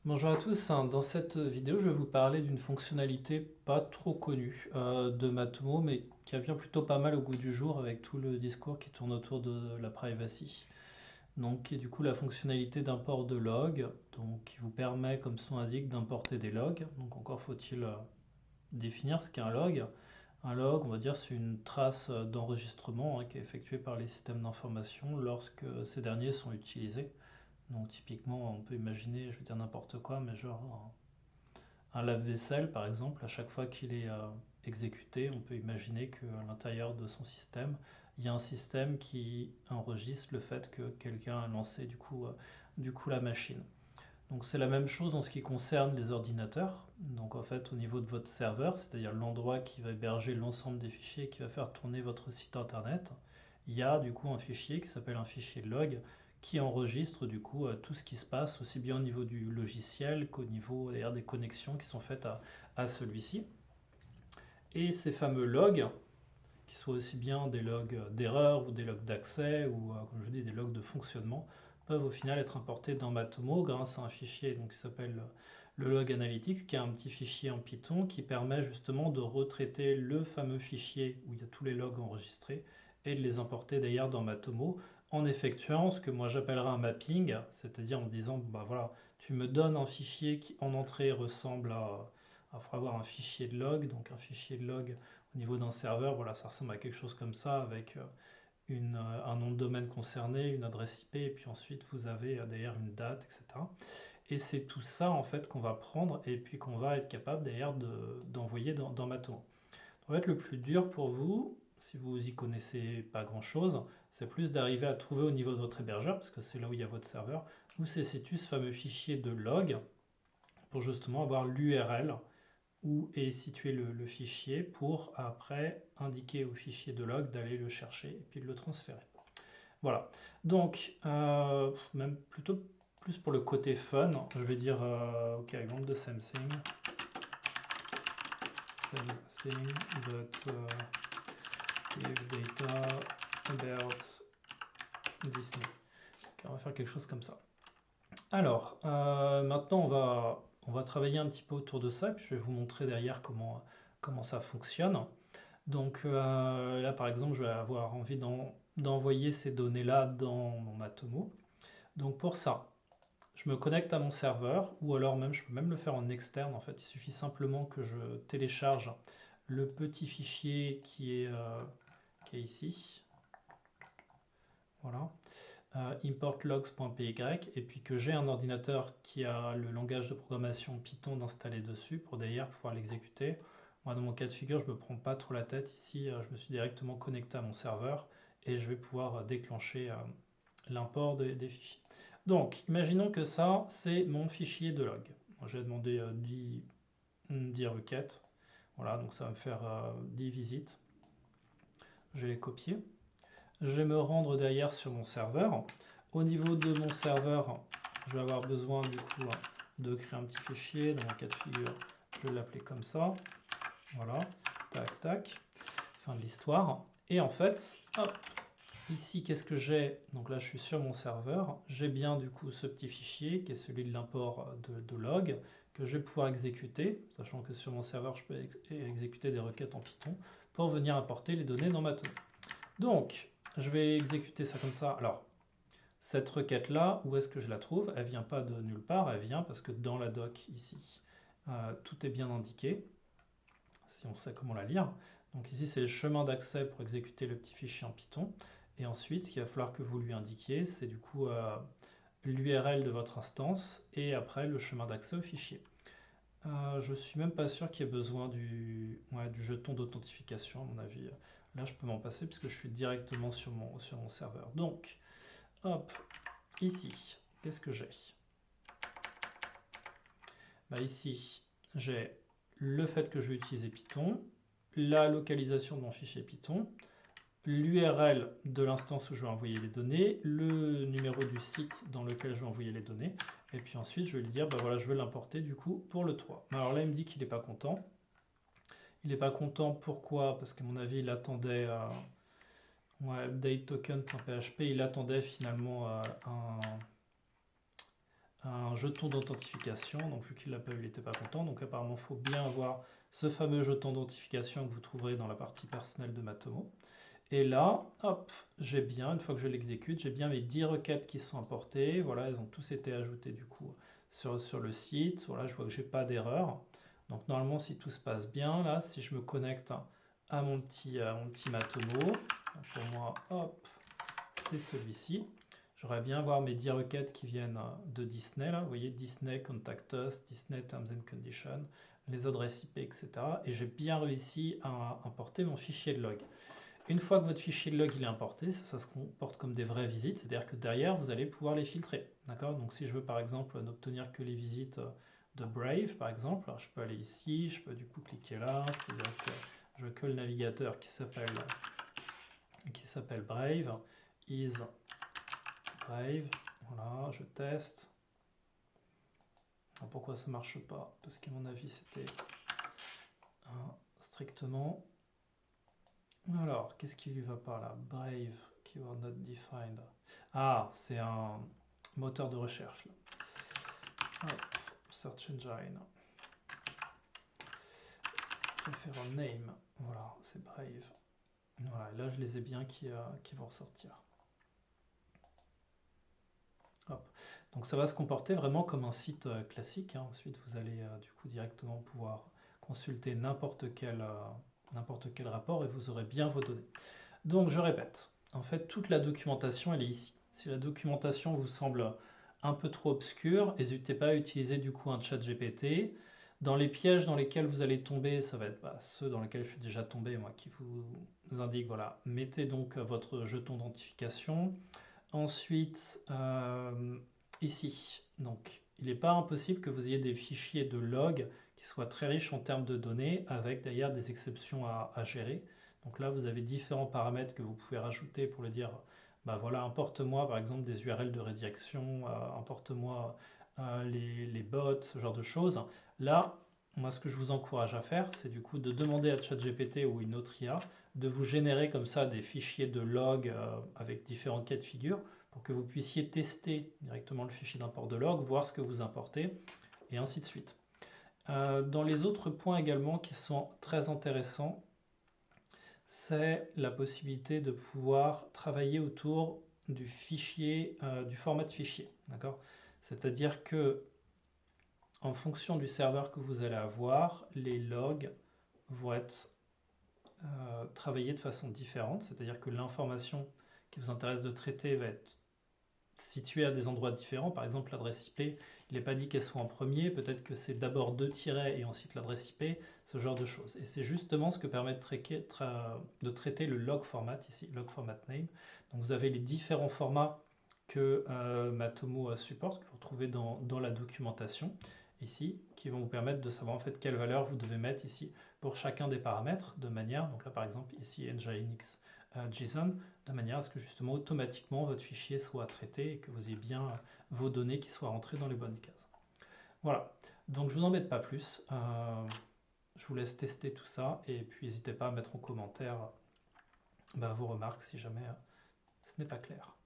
Bonjour à tous, dans cette vidéo je vais vous parler d'une fonctionnalité pas trop connue de Matomo mais qui vient plutôt pas mal au goût du jour avec tout le discours qui tourne autour de la privacy. Donc qui est du coup la fonctionnalité d'import de logs, donc qui vous permet comme son indique d'importer des logs. Donc encore faut-il définir ce qu'est un log. Un log, on va dire, c'est une trace d'enregistrement qui est effectuée par les systèmes d'information lorsque ces derniers sont utilisés. Donc typiquement, on peut imaginer, je veux dire n'importe quoi, mais genre un lave-vaisselle par exemple, à chaque fois qu'il est exécuté, on peut imaginer qu'à l'intérieur de son système, il y a un système qui enregistre le fait que quelqu'un a lancé du coup la machine. Donc c'est la même chose en ce qui concerne les ordinateurs. Donc en fait au niveau de votre serveur, c'est-à-dire l'endroit qui va héberger l'ensemble des fichiers qui va faire tourner votre site internet, il y a du coup un fichier qui s'appelle un fichier log qui enregistre du coup tout ce qui se passe aussi bien au niveau du logiciel qu'au niveau d'ailleurs des connexions qui sont faites à celui-ci. Et ces fameux logs, qui soient aussi bien des logs d'erreur ou des logs d'accès ou comme je dis des logs de fonctionnement, peuvent au final être importés dans Matomo grâce à un fichier donc, qui s'appelle le log analytics, qui est un petit fichier en Python qui permet justement de retraiter le fameux fichier où il y a tous les logs enregistrés et de les importer d'ailleurs dans Matomo en effectuant ce que moi j'appellerais un mapping, c'est-à-dire en disant bah voilà, tu me donnes un fichier qui en entrée ressemble à avoir un fichier de log, donc un fichier de log au niveau d'un serveur, voilà, ça ressemble à quelque chose comme ça avec un nom de domaine concerné, une adresse IP, et puis ensuite vous avez d'ailleurs une date, etc. Et c'est tout ça en fait qu'on va prendre et puis qu'on va être capable d'ailleurs d'envoyer dans Mato. En fait, le plus dur pour vous, si vous y connaissez pas grand-chose, c'est plus d'arriver à trouver au niveau de votre hébergeur, parce que c'est là où il y a votre serveur, où se situe ce fameux fichier de log, pour justement avoir l'URL où est situé le fichier pour après indiquer au fichier de log d'aller le chercher et puis de le transférer. Voilà. Donc, même plutôt plus pour le côté fun, je vais dire, ok, I want the same thing, but give data about Disney. Ok, on va faire quelque chose comme ça. Alors, maintenant on va travailler un petit peu autour de ça, puis je vais vous montrer derrière comment ça fonctionne. Donc là, par exemple, je vais avoir envie d'envoyer ces données-là dans mon Matomo. Donc pour ça, je me connecte à mon serveur, ou alors même, je peux même le faire en externe. En fait, il suffit simplement que je télécharge le petit fichier qui est ici. Voilà. Importlogs.py, et puis que j'ai un ordinateur qui a le langage de programmation Python d'installer dessus pour d'ailleurs pouvoir l'exécuter. Moi, dans mon cas de figure, je ne me prends pas trop la tête. Ici, je me suis directement connecté à mon serveur et je vais pouvoir déclencher l'import des fichiers. Donc, imaginons que ça, c'est mon fichier de log. J'ai demandé 10 requêtes. Voilà, donc ça va me faire 10 visites. Je vais les copier. Je vais me rendre derrière sur mon serveur. Au niveau de mon serveur, je vais avoir besoin du coup de créer un petit fichier. Dans mon cas de figure, je vais l'appeler comme ça. Voilà, tac, tac. Fin de l'histoire. Et en fait, hop, ici, qu'est-ce que j'ai? Donc là, je suis sur mon serveur. J'ai bien du coup ce petit fichier qui est celui de l'import de log que je vais pouvoir exécuter, sachant que sur mon serveur, je peux exécuter des requêtes en Python pour venir apporter les données dans ma tonne. Donc, je vais exécuter ça comme ça. Alors, cette requête-là, où est-ce que je la trouve? Elle vient pas de nulle part, elle vient parce que dans la doc ici, tout est bien indiqué, si on sait comment la lire. Donc ici, c'est le chemin d'accès pour exécuter le petit fichier en Python. Et ensuite, ce qu'il va falloir que vous lui indiquiez, c'est du coup l'URL de votre instance et après le chemin d'accès au fichier. Je suis même pas sûr qu'il y ait besoin du jeton d'authentification, à mon avis. Là, je peux m'en passer puisque je suis directement sur mon serveur. Donc, hop, ici, qu'est-ce que j'ai? Bah, ici, j'ai le fait que je vais utiliser Python, la localisation de mon fichier Python, l'URL de l'instance où je vais envoyer les données, le numéro du site dans lequel je vais envoyer les données, et puis ensuite je vais lui dire, bah voilà, je veux l'importer du coup pour le 3. Alors là, il me dit qu'il n'est pas content. Il n'est pas content, pourquoi? Parce qu'à mon avis, il attendait update token.php, il attendait finalement un jeton d'authentification. Donc vu qu'il l'a pas eu, il n'était pas content. Donc apparemment, il faut bien avoir ce fameux jeton d'authentification que vous trouverez dans la partie personnelle de Matomo. Et là, hop, j'ai bien, une fois que je l'exécute, j'ai bien mes 10 requêtes qui sont importées. Voilà, elles ont tous été ajoutées du coup sur le site. Voilà, je vois que j'ai pas d'erreur. Donc normalement, si tout se passe bien, là, si je me connecte à mon petit Matomo, donc pour moi, hop, c'est celui-ci. J'aurais bien voir mes 10 requêtes qui viennent de Disney, là. Vous voyez, Disney Contact Us, Disney Terms and Conditions, les adresses IP, etc. Et j'ai bien réussi à importer mon fichier de log. Une fois que votre fichier de log il est importé, ça se comporte comme des vraies visites, c'est-à-dire que derrière, vous allez pouvoir les filtrer. D'accord? Donc si je veux par exemple n'obtenir que les visites de Brave, par exemple, alors je peux aller ici, je peux du coup cliquer là, je peux dire que je veux que le navigateur qui s'appelle Brave, is Brave, voilà, je teste. Alors pourquoi ça marche pas? Parce qu'à mon avis c'était strictement... Alors, qu'est-ce qui lui va pas là? Brave, keyword not defined. Ah, c'est un moteur de recherche là. Hop, search engine. Referral name, voilà, c'est Brave. Voilà, et là je les ai bien qui vont ressortir. Hop. Donc ça va se comporter vraiment comme un site classique, hein. Ensuite vous allez du coup directement pouvoir consulter n'importe quel rapport et vous aurez bien vos données. Donc je répète, en fait toute la documentation elle est ici. Si la documentation vous semble un peu trop obscure, n'hésitez pas à utiliser du coup un chat GPT. Dans les pièges dans lesquels vous allez tomber, ça va être ceux dans lesquels je suis déjà tombé, moi, qui vous indique, voilà, mettez donc votre jeton d'identification. Ensuite, ici, donc il n'est pas impossible que vous ayez des fichiers de log qui soient très riches en termes de données, avec d'ailleurs des exceptions à gérer. Donc là, vous avez différents paramètres que vous pouvez rajouter pour le dire, bah voilà, importe-moi par exemple des URL de rédaction, importe-moi les bots, ce genre de choses. Là, moi ce que je vous encourage à faire, c'est du coup de demander à ChatGPT ou une autre IA de vous générer comme ça des fichiers de log avec différents cas de figure pour que vous puissiez tester directement le fichier d'import de log, voir ce que vous importez, et ainsi de suite. Dans les autres points également qui sont très intéressants, c'est la possibilité de pouvoir travailler autour du fichier, du format de fichier. D'accord? C'est-à-dire que en fonction du serveur que vous allez avoir, les logs vont être travaillés de façon différente. C'est-à-dire que l'information qui vous intéresse de traiter va être située à des endroits différents. Par exemple, l'adresse IP, il n'est pas dit qu'elle soit en premier. Peut-être que c'est d'abord 2 tirets et ensuite l'adresse IP, ce genre de choses. Et c'est justement ce que permet de traiter le log format ici, log format name. Donc vous avez les différents formats que Matomo supporte, que vous retrouvez dans la documentation ici, qui vont vous permettre de savoir en fait quelle valeur vous devez mettre ici pour chacun des paramètres, de manière, donc là par exemple ici Nginx JSON, de manière à ce que justement automatiquement votre fichier soit traité et que vous ayez bien vos données qui soient rentrées dans les bonnes cases. Voilà, donc je vous embête pas plus, je vous laisse tester tout ça et puis n'hésitez pas à mettre en commentaire vos remarques si jamais ce n'est pas clair.